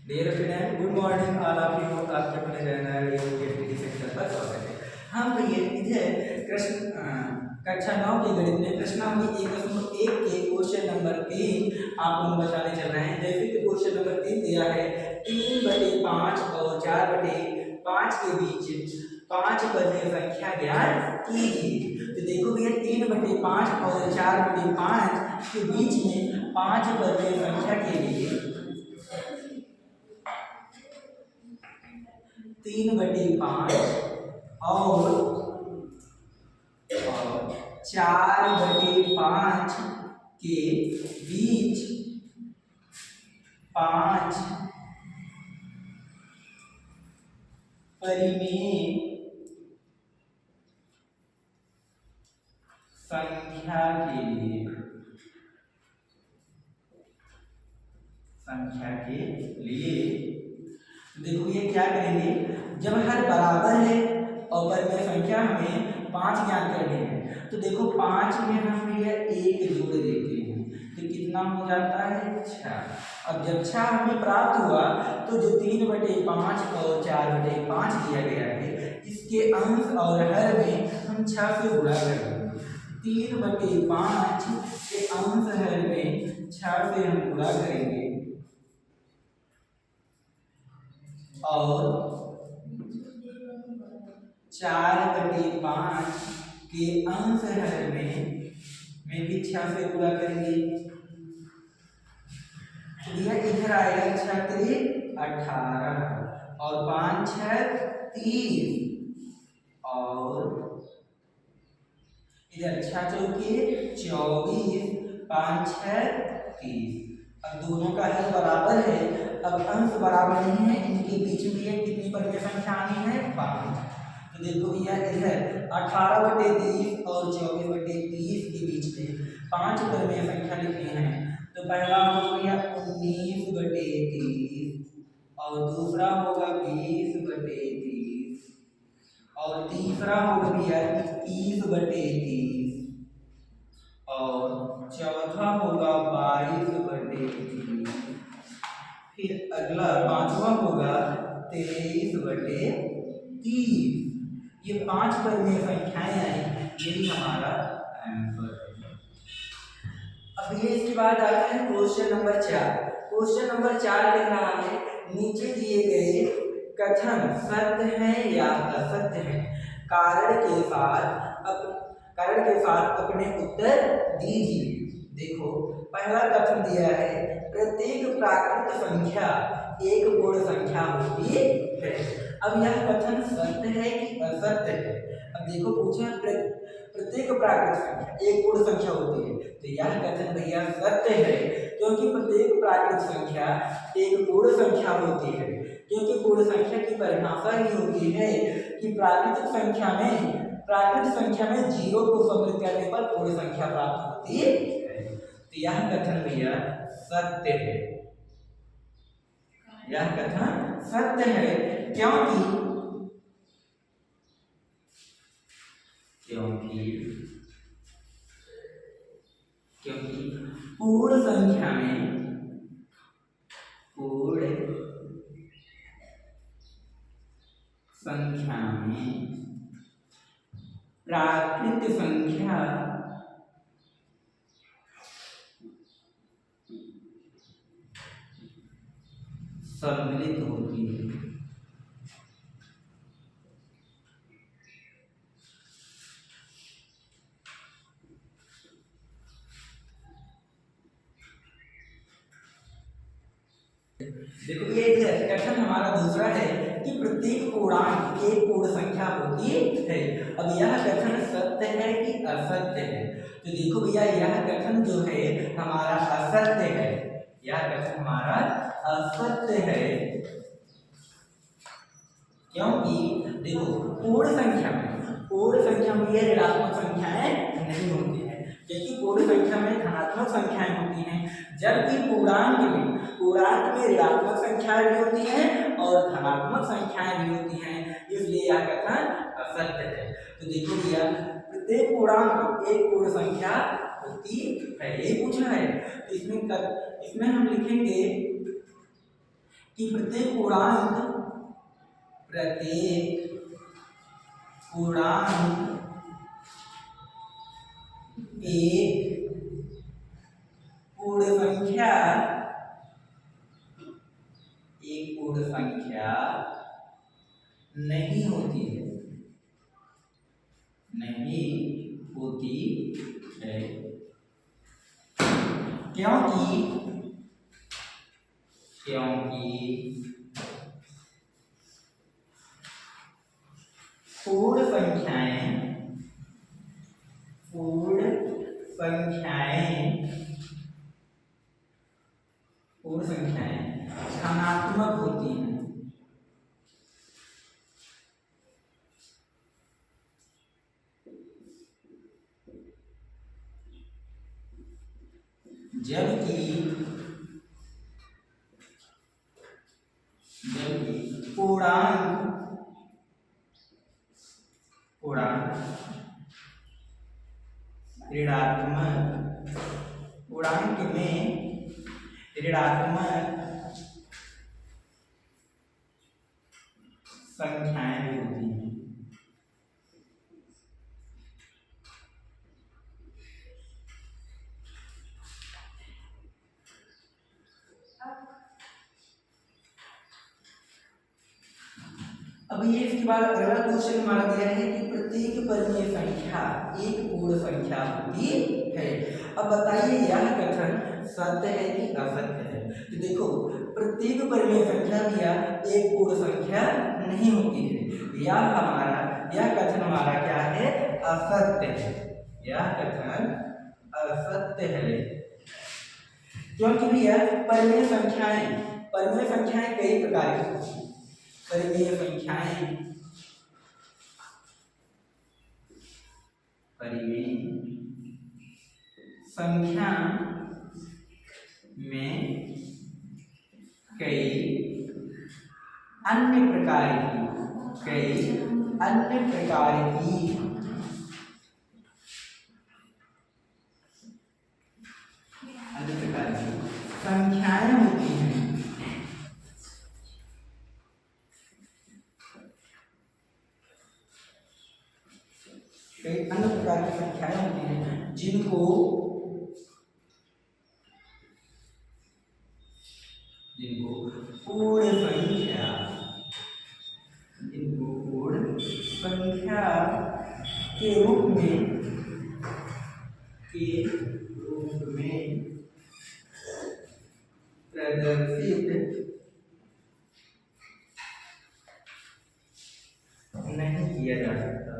Dear student, good morning all of you. आपके अपने channel study centre पर स्वागत है। हम ये इधर कक्षा 9 के गणित में प्रश्नावली 1.1 के क्वेश्चन नंबर 3 आप लोग बताने चल रहे हैं। जैसे कि क्वेश्चन नंबर 3 दिया है 3/5 और 4/5 के बीच 5 पदीय संख्या ज्ञात कीजिए। तो देखो भैया 3/5 और 4/5 के बीच में 5 पदीय संख्या के लिए 3/5 और 4/5 के बीच 5 परिमेय संख्या के लिए देखो ये क्या करेंगे, जब हर बराबर है और परिमेय संख्या हमें 5 ज्ञात करनी है तो देखो 5 में हम ये 1 जोड़ देते हैं तो कितना हो जाता है 6। अब जब 6 हमें प्राप्त हुआ तो जो 3/5 और 4/5 दिया गया है इसके अंश और हर में हम 6 से गुणा करेंगे। 3/5 के अंश हर में 6 से हम गुणा करेंगे और 4/5 के अंश हर में भी 6 से गुणा करेंगे। तो यह इधर आएगा 6 3 18 और 5 6 30 और इधर 6 चौके 24 5 6 30। अब दोनों का हल बराबर है, अब अंश बराबर नहीं है, इनके बीच में ये कितनी परिमेय संख्या आनी है 5। तो देखो भैया इधर 18/30 और 24/30 के बीच में 5 परिमेय संख्या लिखनी है। तो पहला हो गया 19/30 और दूसरा होगा 20/30 और तीसरा होगा भैया 21/30 और चौथा होगा 22/30। फिर अगला पांचवा होगा 23/30। ये 5 परिमेय संख्याएं आई, यही हमारा आंसर है। अब ये इसके बाद आता है क्वेश्चन नंबर 4। क्वेश्चन नंबर 4 कह रहा है नीचे दिए गए कथन सत्य है या असत्य है, कारण के साथ अपने उत्तर दीजिए। देखो पहला कथन दिया है प्रत्येक प्राकृत संख्या एक पूर्ण संख्या होती है। अब यह कथन सत्य है कि असत्य है। अब देखो पूछा प्रत्येक प्राकृत संख्या एक पूर्ण संख्या होती है, तो यह कथन भैया सत्य है क्योंकि प्रत्येक प्राकृत संख्या एक पूर्ण संख्या होती है। क्योंकि पूर्ण संख्या की परिभाषा ही होती है कि प्राकृत संख्या में 0 को सम्मिलित करने पर पूर्ण संख्या प्राप्त होती है। तो यह कथन भैया सत्य है, यह कथन सत्य है क्योंकि पूर्ण संख्या में प्राकृत संख्या सम्मिलित होती है। देखो ये कथन हमारा दूसरा है कि प्रत्येक पूर्णांक एक पूर्ण संख्या होती है। अब यह कथन सत्य है कि असत्य है, तो देखो भैया यह कथन जो है हमारा असत्य है, यह कथन हमारा असत्य है क्योंकि देखो पूर्ण संख्या में ये ऋणात्मक संख्याएं नहीं होती हैं, क्योंकि पूर्ण संख्या में धनात्मक संख्याएं होती हैं, जबकि पूर्णांक में ऋणात्मक संख्याएं भी होती हैं और धनात्मक संख्याएं भी होती हैं, इसलिए यह कथन असत्य है। तो देखो भैया प्रत्येक पूर्णांक एक पूर्ण संख्या होती है, यही पूछना है। तो इसमें हम लिखेंगे कि प्रत्येक पूर्णांक एक पूर्ण संख्या नहीं होती है, क्योंकि पूर्ण संख्याएं धनात्मक होती हैं। जबकि पूर्णांक पूर्णांक में ऋणात्मक संख्याएं भी होती हैं। अब ये इसके बाद अगला क्वेश्चन हमारा दिया है कि प्रत्येक परिमेय संख्या एक पूर्ण संख्या होती है। अब बताइए यह कथन सत्य है कि असत्य है। तो देखो, प्रत्येक परिमेय संख्या दिया एक पूर्ण संख्या नहीं होती है। यह कथन हमारा क्या है? असत्य है। यह कथन असत्य है, क्योंकि भैया परिमेय संख्याएं कई प्रकार की होती हैं। परिमेय संख्या में कई अन्य प्रकार की संख्याएं होती हैं। कई अन्य प्रकार की संख्याएं होती हैं जिनको पूर्ण संख्या के रूप में प्रदर्शित नहीं किया जा सकता।